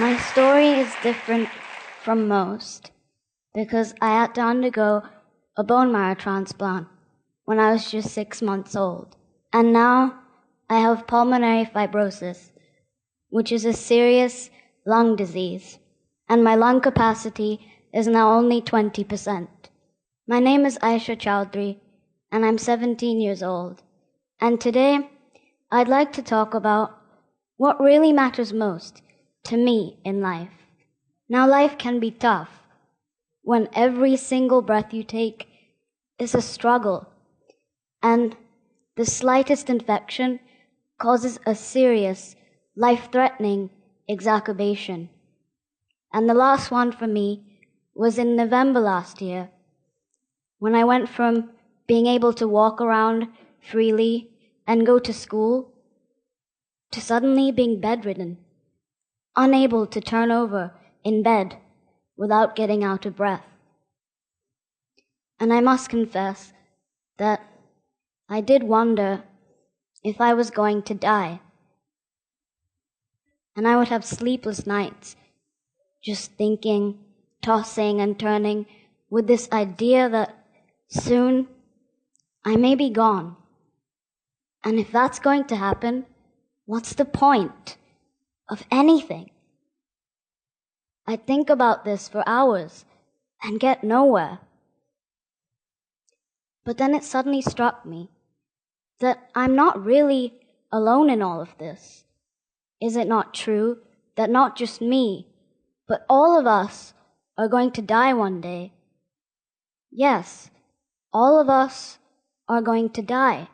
My story is different from most because I had to undergo a bone marrow transplant when I was just 6 months old. And now I have pulmonary fibrosis, which is a serious lung disease, and my lung capacity is now only 20%. My name is Aisha Chaudhary, and I'm 17 years old. And today, I'd like to talk about what really matters most to me in life. Now, life can be tough when every single breath you take is a struggle, and the slightest infection causes a serious, life-threatening exacerbation. And the last one for me was in November last year, when I went from being able to walk around freely and go to school to suddenly being bedridden, unable to turn over in bed without getting out of breath. And I must confess that I did wonder if I was going to die. And I would have sleepless nights, just thinking, tossing and turning, with this idea that soon I may be gone. And if that's going to happen, what's the point of anything? I think about this for hours and get nowhere. But then it suddenly struck me that I'm not really alone in all of this. Is it not true that not just me, but all of us are going to die one day? Yes, all of us are going to die.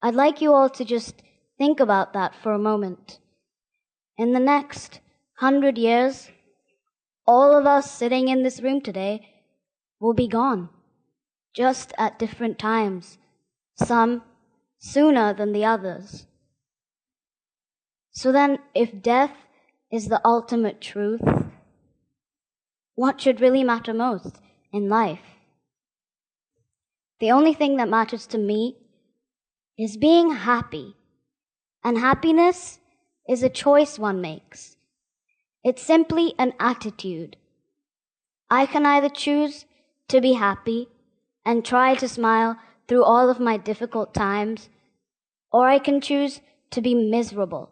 I'd like you all to just think about that for a moment. In the next 100 years, all of us sitting in this room today will be gone, just at different times, some sooner than the others. So then, if death is the ultimate truth, what should really matter most in life? The only thing that matters to me is being happy. And happiness is a choice one makes. It's simply an attitude. I can either choose to be happy and try to smile through all of my difficult times, or I can choose to be miserable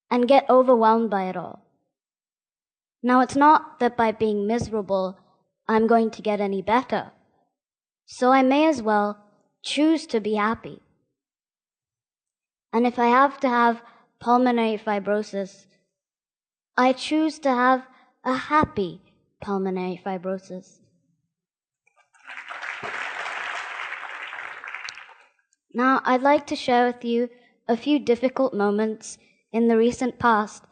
and get overwhelmed by it all. Now, it's not that by being miserable, I'm going to get any better. So I may as well choose to be happy. And if I have to have pulmonary fibrosis, I choose to have a happy pulmonary fibrosis. Now, I'd like to share with you a few difficult moments in the recent past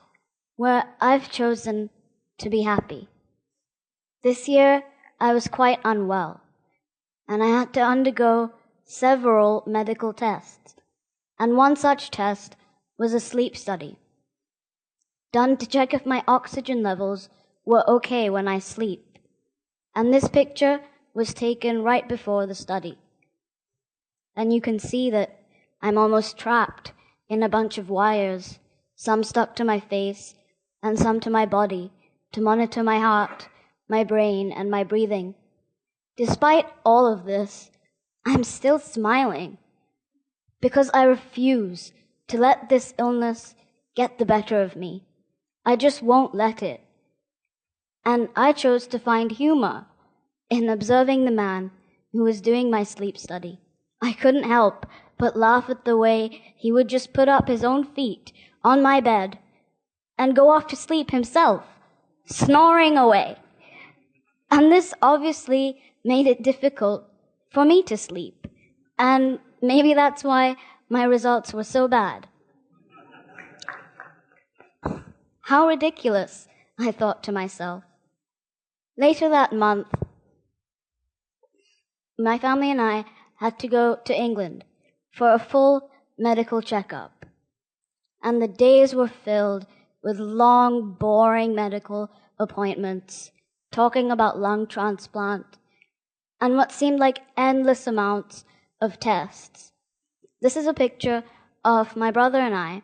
where I've chosen to be happy. This year, I was quite unwell, and I had to undergo several medical tests. And one such test was a sleep study, done to check if my oxygen levels were okay when I sleep. And this picture was taken right before the study. And you can see that I'm almost trapped in a bunch of wires, some stuck to my face and some to my body, to monitor my heart, my brain, and my breathing. Despite all of this, I'm still smiling because I refuse to let this illness get the better of me. I just won't let it. And I chose to find humor in observing the man who was doing my sleep study. I couldn't help but laugh at the way he would just put up his own feet on my bed and go off to sleep himself, snoring away. And this obviously made it difficult for me to sleep. And maybe that's why my results were so bad. How ridiculous, I thought to myself. Later that month, my family and I had to go to England for a full medical checkup. And the days were filled with long, boring medical appointments, talking about lung transplant, and what seemed like endless amounts of tests. This is a picture of my brother and I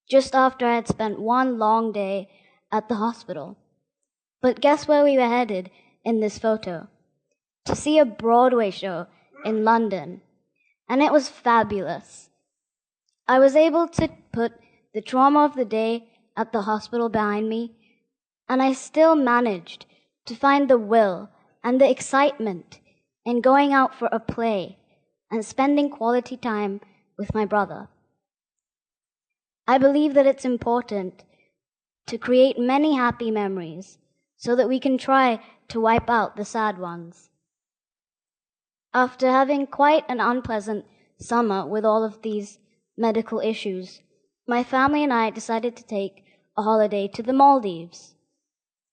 just after I had spent one long day at the hospital. But guess where we were headed in this photo? To see a Broadway show in London. And it was fabulous. I was able to put the trauma of the day at the hospital behind me, and I still managed to find the will and the excitement in going out for a play and spending quality time with my brother. I believe that it's important to create many happy memories so that we can try to wipe out the sad ones. After having quite an unpleasant summer with all of these medical issues, my family and I decided to take a holiday to the Maldives.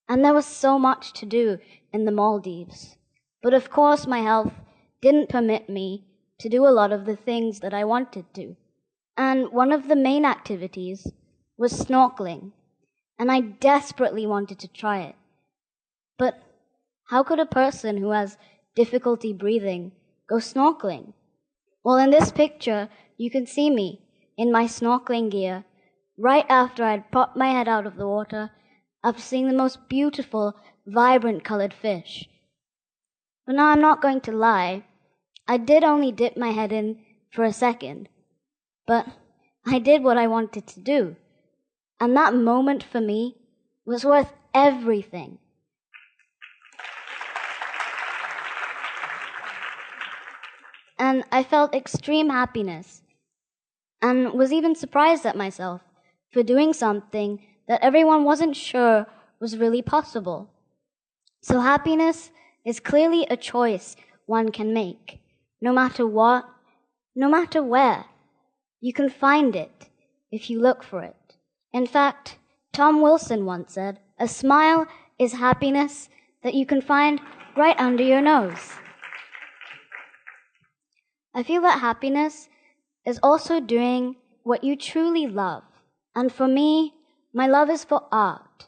And there was so much to do in the Maldives. But of course, my health didn't permit me to do a lot of the things that I wanted to. And one of the main activities was snorkeling. And I desperately wanted to try it. But how could a person who has difficulty breathing go snorkeling? Well, in this picture, you can see me in my snorkeling gear right after I'd popped my head out of the water after seeing the most beautiful, vibrant colored fish. But now I'm not going to lie, I did only dip my head in for a second, but I did what I wanted to do, and that moment for me was worth everything. And I felt extreme happiness and was even surprised at myself for doing something that everyone wasn't sure was really possible. So happiness is clearly a choice one can make, no matter what, no matter where. You can find it if you look for it. In fact, Tom Wilson once said, "A smile is happiness that you can find right under your nose." I feel that happiness is also doing what you truly love. And for me, my love is for art,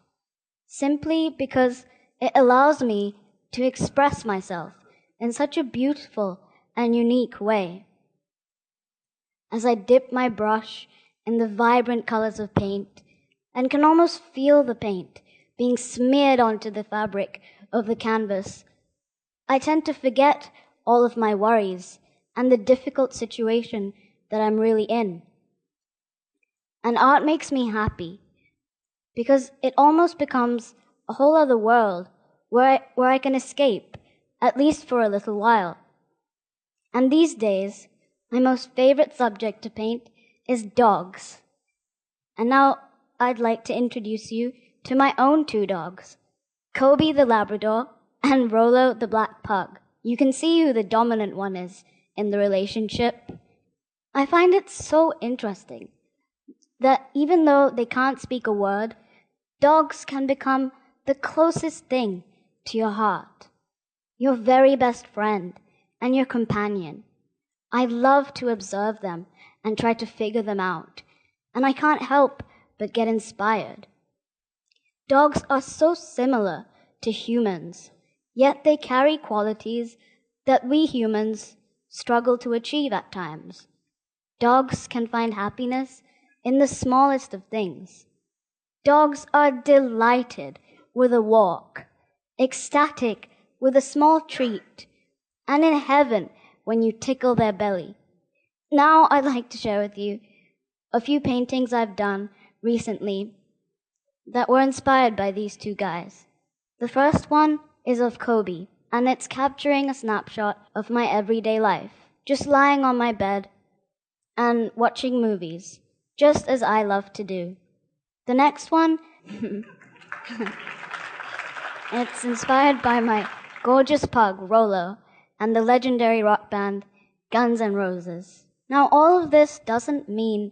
simply because it allows me to express myself in such a beautiful and unique way. As I dip my brush in the vibrant colors of paint and can almost feel the paint being smeared onto the fabric of the canvas, I tend to forget all of my worries and the difficult situation that I'm really in. And art makes me happy because it almost becomes a whole other world where I can escape, at least for a little while. And these days, my most favorite subject to paint is dogs. And now I'd like to introduce you to my own two dogs, Kobe the Labrador and Rolo the Black Pug. You can see who the dominant one is in the relationship. I find it so interesting that even though they can't speak a word, dogs can become the closest thing to your heart, your very best friend and your companion. I love to observe them and try to figure them out, and I can't help but get inspired. Dogs are so similar to humans, yet they carry qualities that we humans struggle to achieve at times. Dogs can find happiness in the smallest of things. Dogs are delighted with a walk, ecstatic with a small treat, and in heaven when you tickle their belly. Now I'd like to share with you a few paintings I've done recently that were inspired by these two guys. The first one is of Kobe, and it's capturing a snapshot of my everyday life, just lying on my bed and watching movies, just as I love to do. The next one, it's inspired by my gorgeous pug, Rolo, and the legendary rock band, Guns N' Roses. Now, all of this doesn't mean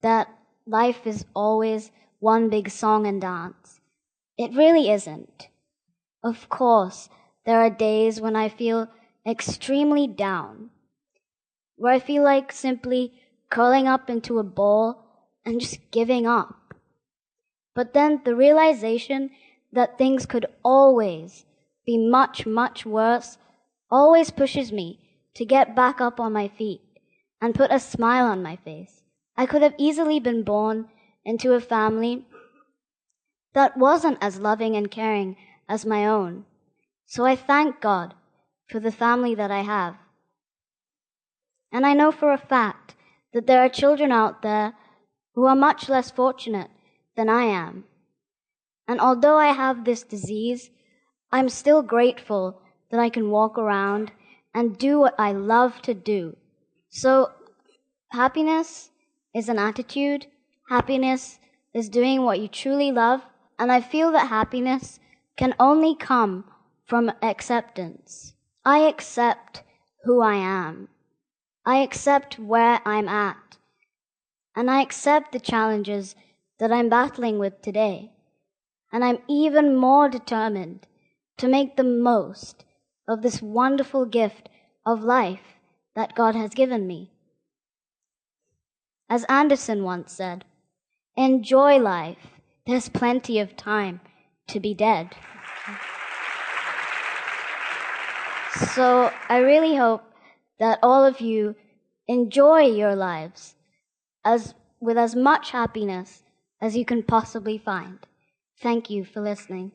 that life is always one big song and dance. It really isn't. Of course, there are days when I feel extremely down, where I feel like simply curling up into a ball and just giving up. But then the realization that things could always be much, much worse always pushes me to get back up on my feet and put a smile on my face. I could have easily been born into a family that wasn't as loving and caring as my own. So I thank God for the family that I have. And I know for a fact that there are children out there who are much less fortunate than I am. And although I have this disease, I'm still grateful that I can walk around and do what I love to do. So happiness is an attitude. Happiness is doing what you truly love. And I feel that happiness can only come from acceptance. I accept who I am. I accept where I'm at. And I accept the challenges that I'm battling with today. And I'm even more determined to make the most of this wonderful gift of life that God has given me. As Anderson once said, enjoy life. There's plenty of time to be dead. So I really hope that all of you enjoy your lives with as much happiness as you can possibly find. Thank you for listening.